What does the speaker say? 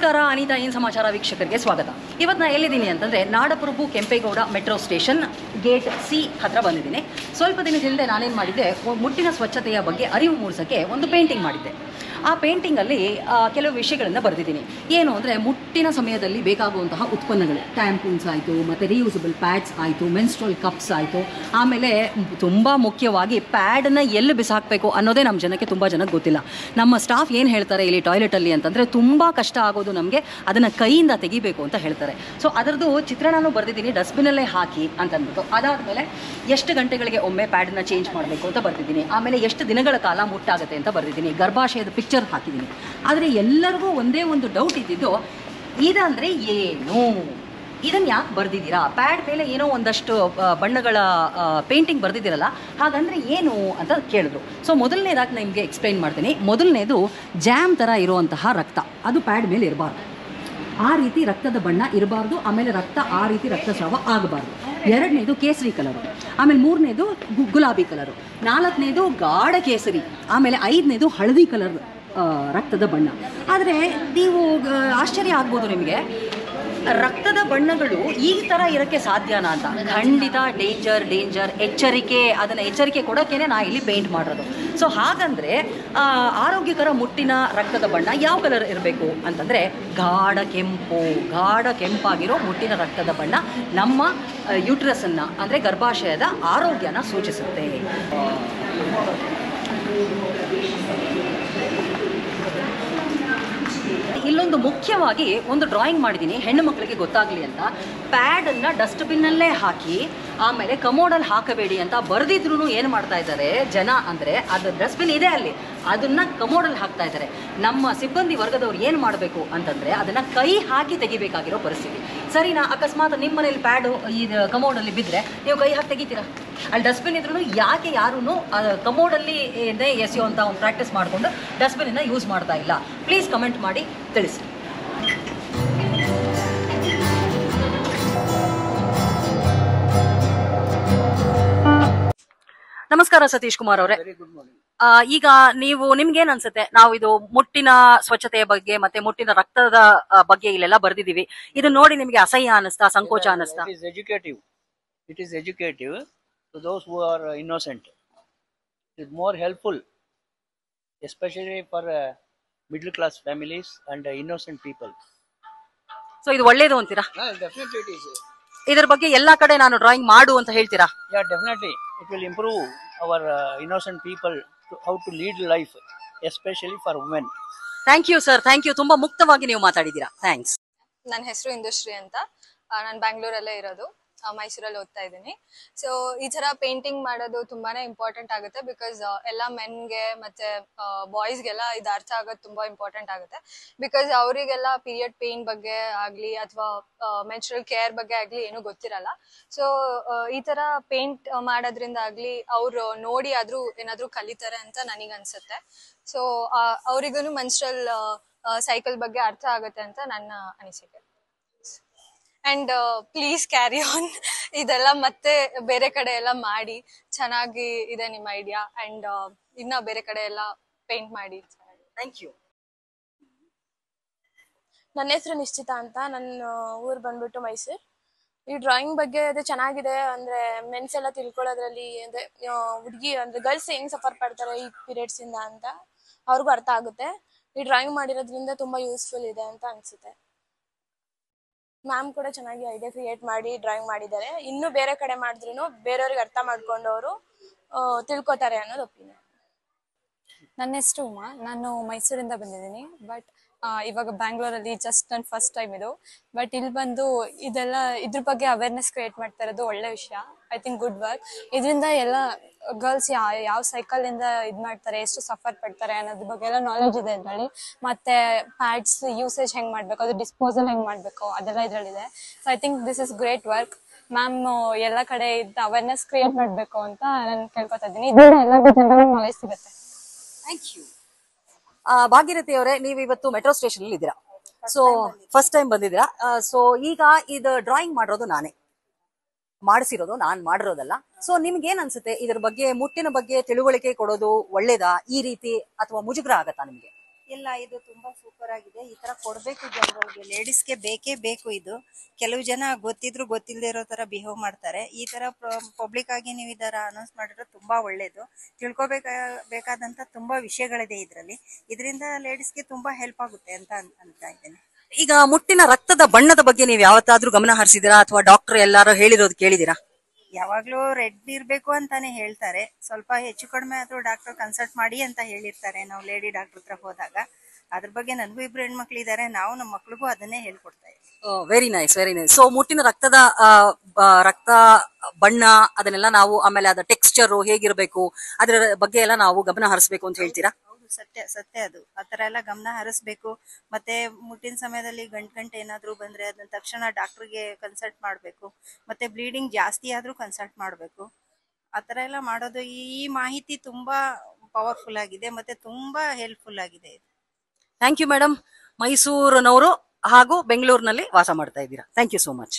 ನಮಸ್ಕಾರ ಅನಿತಾ ಏನು ಸಮಾಚಾರ ವೀಕ್ಷಕರಿಗೆ ಸ್ವಾಗತ. ಇವತ್ತು ನಾನು ಎಲ್ಲಿದ್ದೀನಿ ಅಂತಂದರೆ ನಾಡಪ್ರಭು Kempegowda metro station gate C ಹತ್ರ ಬಂದಿದ್ದೀನಿ. ಸ್ವಲ್ಪ ದಿನದ ಹಿಂದೆ ನಾನೇನು ಮಾಡಿದ್ದೆ, ಮುಟ್ಟಿನ ಸ್ವಚ್ಛತೆಯ ಬಗ್ಗೆ ಅರಿವು ಮೂಡಿಸೋಕ್ಕೆ ಒಂದು ಪೇಂಟಿಂಗ್ ಮಾಡಿದ್ದೆ. ಆ ಪೇಂಟಿಂಗಲ್ಲಿ ಕೆಲವು ವಿಷಯಗಳನ್ನು ಬರೆದಿದ್ದೀನಿ. ಏನು ಅಂದರೆ ಮುಟ್ಟಿನ ಸಮಯದಲ್ಲಿ ಬೇಕಾಗುವಂತಹ ಉತ್ಪನ್ನಗಳು, ಟ್ಯಾಂಪೂನ್ಸ್ ಆಯಿತು, ಮತ್ತು ರಿಯೂಸಬಲ್ ಪ್ಯಾಡ್ಸ್ ಆಯಿತು, ಮೆನ್ಸ್ಟ್ರಲ್ ಕಪ್ಸ್ ಆಯಿತು, ಆಮೇಲೆ ತುಂಬ ಮುಖ್ಯವಾಗಿ ಪ್ಯಾಡನ್ನು ಎಲ್ಲಿ ಬಿಸಾಕಬೇಕು ಅನ್ನೋದೇ ನಮ್ಮ ಜನಕ್ಕೆ ತುಂಬ ಜನಕ್ಕೆ ಗೊತ್ತಿಲ್ಲ. ನಮ್ಮ ಸ್ಟಾಫ್ ಏನು ಹೇಳ್ತಾರೆ ಇಲ್ಲಿ ಟಾಯ್ಲೆಟಲ್ಲಿ ಅಂತಂದರೆ ತುಂಬ ಕಷ್ಟ ಆಗೋದು ನಮಗೆ, ಅದನ್ನು ಕೈಯಿಂದ ತೆಗಿಬೇಕು ಅಂತ ಹೇಳ್ತಾರೆ. ಸೊ ಅದರದ್ದು ಚಿತ್ರಣನೂ ಬರೆದಿದ್ದೀನಿ, ಡಸ್ಟ್ಬಿನಲ್ಲೇ ಹಾಕಿ ಅಂತಂದ್ಬಿಟ್ಟು. ಅದಾದಮೇಲೆ ಎಷ್ಟು ಗಂಟೆಗಳಿಗೆ ಒಮ್ಮೆ ಪ್ಯಾಡನ್ನು ಚೇಂಜ್ ಮಾಡಬೇಕು ಅಂತ ಬರ್ತಿದ್ದೀನಿ. ಆಮೇಲೆ ಎಷ್ಟು ದಿನಗಳ ಕಾಲ ಮುಟ್ಟಾಗುತ್ತೆ ಅಂತ ಬರ್ತಿದ್ದೀನಿ. ಗರ್ಭಾಶಯದ ಪಿಕ್ಚರ್ ಹಾಕಿದ್ದೀನಿ. ಆದರೆ ಎಲ್ಲರಿಗೂ ಒಂದೇ ಒಂದು ಡೌಟ್ ಇದ್ದಿದ್ದು, ಇದಂದರೆ ಏನು, ಇದನ್ನು ಯಾಕೆ ಬರೆದಿದ್ದೀರಾ, ಪ್ಯಾಡ್ ಮೇಲೆ ಏನೋ ಒಂದಷ್ಟು ಬಣ್ಣಗಳ ಪೇಂಟಿಂಗ್ ಬರೆದಿದ್ದೀರಲ್ಲ, ಹಾಗಂದರೆ ಏನು ಅಂತ ಕೇಳಿದ್ರು. ಸೊ ಮೊದಲನೇದಾಗಿ ನಿಮಗೆ ಎಕ್ಸ್ಪ್ಲೈನ್ ಮಾಡ್ತೀನಿ. ಮೊದಲನೇದು ಜಾಮ್ ಥರ ಇರುವಂತಹ ರಕ್ತ, ಅದು ಪ್ಯಾಡ್ ಮೇಲೆ ಇರಬಾರ್ದು. ಆ ರೀತಿ ರಕ್ತದ ಬಣ್ಣ ಇರಬಾರ್ದು. ಆಮೇಲೆ ರಕ್ತ ಆ ರೀತಿ ರಕ್ತಸ್ರಾವ ಆಗಬಾರ್ದು. ಎರಡನೇದು ಕೇಸರಿ ಕಲರು, ಆಮೇಲೆ ಮೂರನೇದು ಗುಲಾಬಿ ಕಲರು, ನಾಲ್ಕನೇದು ಗಾಢ ಕೇಸರಿ, ಆಮೇಲೆ ಐದನೇದು ಹಳದಿ ಕಲರ್ ರಕ್ತದ ಬಣ್ಣ. ಆದರೆ ನೀವು ಆಶ್ಚರ್ಯ ಆಗ್ಬೋದು ನಿಮಗೆ, ರಕ್ತದ ಬಣ್ಣಗಳು ಈ ಥರ ಇರೋಕ್ಕೆ ಸಾಧ್ಯನಾ ಅಂತ. ಖಂಡಿತ ಡೇಂಜರ್ ಎಚ್ಚರಿಕೆ, ಅದನ್ನು ಎಚ್ಚರಿಕೆ ಕೊಡೋಕ್ಕೇ ನಾ ಇಲ್ಲಿ ಪೇಂಟ್ ಮಾಡಿರೋದು. ಸೊ ಹಾಗಂದರೆ ಆರೋಗ್ಯಕರ ಮುಟ್ಟಿನ ರಕ್ತದ ಬಣ್ಣ ಯಾವ ಕಲರ್ ಇರಬೇಕು ಅಂತಂದರೆ ಗಾಢ ಕೆಂಪಾಗಿರೋ ಮುಟ್ಟಿನ ರಕ್ತದ ಬಣ್ಣ ನಮ್ಮ ಯೂಟ್ರಸನ್ನು ಅಂದರೆ ಗರ್ಭಾಶಯದ ಆರೋಗ್ಯನ ಸೂಚಿಸುತ್ತೆ. ಇಲ್ಲೊಂದು ಮುಖ್ಯವಾಗಿ ಒಂದು ಡ್ರಾಯಿಂಗ್ ಮಾಡಿದ್ದೀನಿ ಹೆಣ್ಣು ಮಕ್ಕಳಿಗೆ ಗೊತ್ತಾಗಲಿ ಅಂತ. ಪ್ಯಾಡನ್ನು ಡಸ್ಟ್ಬಿನ್ನಲ್ಲೇ ಹಾಕಿ ಆಮೇಲೆ ಕಮೋಡಲ್ಲಿ ಹಾಕಬೇಡಿ ಅಂತ ಬರೆದಿದ್ರು ಏನು ಮಾಡ್ತಾ ಇದ್ದಾರೆ ಜನ ಅಂದರೆ, ಅದು ಡಸ್ಟ್ಬಿನ್ ಇದೆ ಅಲ್ಲಿ, ಅದನ್ನು ಕಮೋಡಲ್ಲಿ ಹಾಕ್ತಾ ಇದ್ದಾರೆ. ನಮ್ಮ ಸಿಬ್ಬಂದಿ ವರ್ಗದವ್ರು ಏನು ಮಾಡಬೇಕು ಅಂತಂದರೆ ಅದನ್ನು ಕೈ ಹಾಕಿ ತೆಗಿಬೇಕಾಗಿರೋ ಪರಿಸ್ಥಿತಿ. ಸರಿನಾ? ಅಕಸ್ಮಾತ್ ನಿಮ್ಮ ಮನೇಲಿ ಪ್ಯಾಡು ಈ ಕಮೋಡಲ್ಲಿ ಬಿದ್ದರೆ ನೀವು ಕೈ ಹಾಕಿ ತೆಗಿತೀರಾ? ಅಲ್ಲಿ ಡಸ್ಟ್ಬಿನ್ ಇದ್ರೂ ಯಾಕೆ ಯಾರೂ ಕಮೋಡಲ್ಲಿ ಎಸೆಯುವಂಥ ಒಂದು ಪ್ರಾಕ್ಟೀಸ್ ಮಾಡಿಕೊಂಡು ಡಸ್ಟ್ಬಿನನ್ನು ಯೂಸ್ ಮಾಡ್ತಾ ಇಲ್ಲ? ಪ್ಲೀಸ್ ಕಮೆಂಟ್ ಮಾಡಿ ತಿಳಿಸಿ. ನಮಸ್ಕಾರ ಸತೀಶ್ ಕುಮಾರ್ ಅವರೇ. ಈಗ ನಿಮ್ಗೇನ್ ಅನ್ಸುತ್ತೆ, ನಾವು ಇದು ಮುಟ್ಟಿನ ಸ್ವಚ್ಛತೆಯ ಬಗ್ಗೆ ಮತ್ತೆ ಮುಟ್ಟಿನ ರಕ್ತದ ಬಗ್ಗೆ ಇಲ್ಲೆಲ್ಲ ಬರ್ದಿದೀವಿ, ಇದು ನೋಡಿ ನಿಮ್ಗೆ ಅಸಹ್ಯ ಅನಿಸ್ತಾ, ಸಂಕೋಚ ಅನಿಸ್ತಾ? It is educative to those who are innocent. It is more helpful, especially for middle class families and innocent people. So ಇದು ಒಳ್ಳೇದು ಅಂತೀರಾ? Definitely it is. ಇದರ ಬಗ್ಗೆ ಎಲ್ಲಾ ಕಡೆ ನಾನು ಡ್ರಾಯಿಂಗ್ ಮಾಡು ಅಂತ ಹೇಳ್ತೀರಾ? Yeah, definitely. It will improve our innocent people to how to lead life, especially for women. Thank you sir, thank you. ತುಂಬಾ ಮುಕ್ತವಾಗಿ ನೀವು ಮಾತಾಡಿದ್ದೀರಾ. ಥ್ಯಾಂಕ್ಸ್. ನನ್ನ ಹೆಸರು ಇಂದುಶ್ರೀ ಅಂತ. ನಾನು ಬ್ಯಾಂಗ್ಳೂರಲ್ಲೇ ಇರೋದು, ಮೈಸೂರಲ್ಲಿ ಓದ್ತಾ ಇದ್ದೀನಿ. ಸೊ ಈ ತರ ಪೇಂಟಿಂಗ್ ಮಾಡೋದು ತುಂಬಾನೇ ಇಂಪಾರ್ಟೆಂಟ್ ಆಗುತ್ತೆ. ಬಿಕಾಸ್ ಎಲ್ಲ ಮೆನ್ಗೆ ಮತ್ತೆ ಬಾಯ್ಸ್ಗೆಲ್ಲ ಇದು ಅರ್ಥ ಆಗೋದು ತುಂಬಾ ಇಂಪಾರ್ಟೆಂಟ್ ಆಗುತ್ತೆ. ಬಿಕಾಸ್ ಅವರಿಗೆಲ್ಲ ಪೀರಿಯಡ್ ಪೇನ್ ಬಗ್ಗೆ ಆಗ್ಲಿ ಅಥವಾ ಮೆನ್ಸ್ಟ್ರಲ್ ಕೇರ್ ಬಗ್ಗೆ ಆಗ್ಲಿ ಏನು ಗೊತ್ತಿರಲ್ಲ. ಸೊ ಈ ತರ ಪೇಂಟ್ ಮಾಡೋದ್ರಿಂದ ಆಗ್ಲಿ ಅವ್ರು ನೋಡಿ ಆದ್ರೂ ಏನಾದ್ರೂ ಕಲಿತಾರೆ ಅಂತ ನನಗ್ ಅನ್ಸುತ್ತೆ. ಸೊ ಅವ್ರಿಗೂ ಮೆನ್ಸ್ಟ್ರಲ್ ಸೈಕಲ್ ಬಗ್ಗೆ ಅರ್ಥ ಆಗುತ್ತೆ ಅಂತ ನನ್ನ ಅನಿಸಿಕೆ. ಅಂಡ್ ಪ್ಲೀಸ್ ಕ್ಯಾರಿ ಆನ್, ಇದೆಲ್ಲ ಮತ್ತೆ ಬೇರೆ ಕಡೆ ಎಲ್ಲ ಮಾಡಿ. ಚೆನ್ನಾಗಿ ಇದೆ ನಿಮ್ಮ ಐಡಿಯಾ. ಅಂಡ್ ಇನ್ನ ಬೇರೆ ಕಡೆ ಎಲ್ಲ ಪೇಂಟ್ ಮಾಡಿ. Thank you. ನನ್ನ ಹೆಸರು ನಿಶ್ಚಿತ ಅಂತ. ನನ್ನ ಊರು ಬಂದ್ಬಿಟ್ಟು ಮೈಸೂರು. ಈ ಡ್ರಾಯಿಂಗ್ ಬಗ್ಗೆ ಅದೇ ಚೆನ್ನಾಗಿದೆ. ಅಂದ್ರೆ ಮೆನ್ಸ್ ಎಲ್ಲ ತಿಳ್ಕೊಳ್ಳೋದ್ರಲ್ಲಿ ಅಂದ್ರೆ ಹುಡುಗಿ ಅಂದ್ರೆ ಗರ್ಲ್ಸ್ ಹೆಂಗ್ ಸಫರ್ ಪಡ್ತಾರೆ ಈ ಪೀರಿಯಡ್ಸ್ ಇಂದ ಅಂತ ಅವ್ರಿಗೂ ಅರ್ಥ ಆಗುತ್ತೆ. ಈ ಡ್ರಾಯಿಂಗ್ ಮಾಡಿರೋದ್ರಿಂದ ತುಂಬಾ ಯೂಸ್ಫುಲ್ ಇದೆ ಅಂತ ಅನ್ಸುತ್ತೆ. ಮ್ಯಾಮ್ ಕೂಡ ಚೆನ್ನಾಗಿ ಐಡಿಯಾ ಕ್ರಿಯೇಟ್ ಮಾಡಿ ಡ್ರಾಯಿಂಗ್ ಮಾಡಿದ್ದಾರೆ. ಇನ್ನು ಬೇರೆ ಕಡೆ ಮಾಡಿದ್ರು ಬೇರೆಯವ್ರಿಗೆ ಅರ್ಥ ಮಾಡ್ಕೊಂಡು ಅವರು ತಿಳ್ಕೊತಾರೆ ಅನ್ನೋದು ಒಪಿನಿಯನ್. ನನ್ನ ಹೆಸರು ಉಮಾ, ನಾನು ಮೈಸೂರಿಂದ ಬಂದಿದ್ದೀನಿ. ಬಟ್ ಇವಾಗ ಬ್ಯಾಂಗ್ಳೂರಲ್ಲಿ ಜಸ್ಟ್ ನನ್ನ ಫಸ್ಟ್ ಟೈಮ್ ಇದು. ಬಟ್ ಇಲ್ಲಿ ಬಂದು ಇದೆಲ್ಲ ಇದ್ರ ಬಗ್ಗೆ ಅವೇರ್ನೆಸ್ ಕ್ರಿಯೇಟ್ ಮಾಡ್ತಾ ಇರೋದು ಒಳ್ಳೆ ವಿಷಯ. I think good work. ಇದರಿಂದ ಎಲ್ಲ ಗರ್ಲ್ಸ್ ಯಾವ ಸೈಕಲ್ ಇಂದ ಇದ್ ಮಾಡ್ತಾರೆ, ಎಷ್ಟು ಸಫರ್ ಪಡ್ತಾರೆ ಅನ್ನೋದ್ರ ಬಗ್ಗೆ ಎಲ್ಲ ನಾಲೆಜ್ ಇದೆ ಇದರಲ್ಲಿ. ಮತ್ತೆ ಪ್ಯಾಡ್ಸ್ ಯೂಸೇಜ್ ಹೆಂಗ್ ಮಾಡ್ಬೇಕು, ಅದು ಡಿಸ್ಪೋಸಲ್ ಹೆಂಗ್ ಮಾಡ್ಬೇಕು, ಅದೆಲ್ಲ ಇದರಲ್ಲಿದೆ. So I think this is great work. Ma'am ಎಲ್ಲ ಕಡೆ ಇದ್ದ ಅವೇರ್ನೆಸ್ ಕ್ರಿಯೇಟ್ ಮಾಡ್ಬೇಕು ಅಂತ ನಾನು ಕೇಳ್ಕೊತಾ ಇದ್ದೀನಿ. ಇದರಿಂದ ಎಲ್ಲರಿಗೂ ಜನರಲ್ ನಾಲೆಜ್ ಸಿಗುತ್ತೆ. Thank you. ಭಾಗ್ಯರಥಿ ಅವರೇ, ನೀವು ಇವತ್ತು ಮೆಟ್ರೋ ಸ್ಟೇಷನ್ ಅಲ್ಲಿ ಇದ್ದೀರಾ. ಸೊ ಫಸ್ಟ್ ಟೈಮ್ ಬಂದಿದ್ದೀರಾ. ಸೊ ಈಗ ಇದು ಡ್ರಾಯಿಂಗ್ ಮಾಡಿರೋದು ನಾನೇ ಮಾಡಿಸಿರೋದು, ನಾನು ಮಾಡಿರೋದಲ್ಲ. ಸೊ ನಿಮ್ಗೆ ಏನ್ ಅನ್ಸುತ್ತೆ ಇದ್ರ ಬಗ್ಗೆ, ಮುಟ್ಟಿನ ಬಗ್ಗೆ ತಿಳುವಳಿಕೆ ಕೊಡೋದು ಒಳ್ಳೇದಾ ಈ ರೀತಿ, ಅಥವಾ ಮುಜುಗರ ಆಗತ್ತಾ ನಿಮ್ಗೆ? ಲೇಡೀಸ್ಗೆಲ್ಲ ಇದು ತುಂಬಾ ಸೂಪರ್ ಆಗಿದೆ. ಈ ತರ ಕೊಡ್ಬೇಕು ಜನಗಳಿಗೆ, ಲೇಡೀಸ್ಗೆ ಬೇಕೇ ಬೇಕು ಇದು. ಕೆಲವು ಜನ ಗೊತ್ತಿದ್ರು ಗೊತ್ತಿಲ್ಲದೆ ಇರೋ ತರ ಬಿಹೇವ್ ಮಾಡ್ತಾರೆ. ಈ ತರ ಪಬ್ಲಿಕ್ ಆಗಿ ನೀವು ಈ ತರ ಅನೌನ್ಸ್ ಮಾಡಿದ್ರೆ ತುಂಬಾ ಒಳ್ಳೇದು. ಬೇಕಾದಂತ ತುಂಬಾ ವಿಷಯಗಳಿದೆ ಇದರಲ್ಲಿ. ಇದರಿಂದ ಲೇಡೀಸ್ಗೆ ತುಂಬಾ ಹೆಲ್ಪ್ ಆಗುತ್ತೆ ಅಂತ ಅಂತ ಇದ್ದೇನೆ. ಈಗ ಮುಟ್ಟಿನ ರಕ್ತದ ಬಣ್ಣದ ಬಗ್ಗೆ ನೀವು ಯಾವತ್ತಾದ್ರೂ ಗಮನ ಹರಿಸಿದಿರಾ ಅಥವಾ ಡಾಕ್ಟರ್ ಎಲ್ಲಾರು ಹೇಳಿರೋದು ಕೇಳಿದಿರಾ? ಯಾವಾಗ್ಲೂ ರೆಡ್ ಇರ್ಬೇಕು ಅಂತಾನೆ ಹೇಳ್ತಾರೆ. ಸ್ವಲ್ಪ ಹೆಚ್ಚು ಕಡಿಮೆ ಆದ್ರೂ ಡಾಕ್ಟರ್ ಕನ್ಸಲ್ಟ್ ಮಾಡಿ ಅಂತ ಹೇಳಿರ್ತಾರೆ ನಾವು ಲೇಡಿ ಡಾಕ್ಟರ್ ಹತ್ರ ಹೋದಾಗ. ಅದ್ರ ಬಗ್ಗೆ ನನಗೂ 2 ಹೆಣ್ಮಕ್ಳು ಇದ್ದಾರೆ, ನಾವು ನಮ್ಮ ಮಕ್ಳಿಗೂ ಅದನ್ನೇ ಹೇಳ್ಕೊಡ್ತಾ ಇದ್ದೀವಿ. Very nice, very nice. So ಮುಟ್ಟಿನ ರಕ್ತದ ರಕ್ತ ಬಣ್ಣ ಅದನ್ನೆಲ್ಲ ನಾವು, ಆಮೇಲೆ ಅದ ಟೆಕ್ಸ್ಚರ್ ಹೇಗಿರ್ಬೇಕು ಅದರ ಬಗ್ಗೆ ಎಲ್ಲ ನಾವು ಗಮನ ಹರಿಸಬೇಕು ಅಂತ ಹೇಳ್ತೀರಾ? ಹೌದು, ಸತ್ಯ ಅದು. ಆತರ ಎಲ್ಲ ಗಮನ ಹರಿಸ್ಬೇಕು. ಮತ್ತೆ ಮುಟ್ಟಿನ ಸಮಯದಲ್ಲಿ ಗಂಟು ಏನಾದ್ರೂ ಬಂದ್ರೆ ಅದನ್ನ ತಕ್ಷಣ ಡಾಕ್ಟರ್ಗೆ ಕನ್ಸಲ್ಟ್ ಮಾಡ್ಬೇಕು. ಮತ್ತೆ ಬ್ಲೀಡಿಂಗ್ ಜಾಸ್ತಿ ಆದ್ರೂ ಕನ್ಸಲ್ಟ್ ಮಾಡ್ಬೇಕು. ಆತರ ಎಲ್ಲ ಮಾಡೋದು. ಈ ಮಾಹಿತಿ ತುಂಬಾ ಪವರ್ಫುಲ್ ಆಗಿದೆ ಮತ್ತೆ ತುಂಬಾ ಹೆಲ್ಪ್ಫುಲ್ ಆಗಿದೆ. Thank you madam. ಮೈಸೂರಿನವರು ಹಾಗೂ ಬೆಂಗಳೂರಿನಲ್ಲಿ ವಾಸ ಮಾಡ್ತಾ ಇದ್ದೀರಾ. Thank you so much.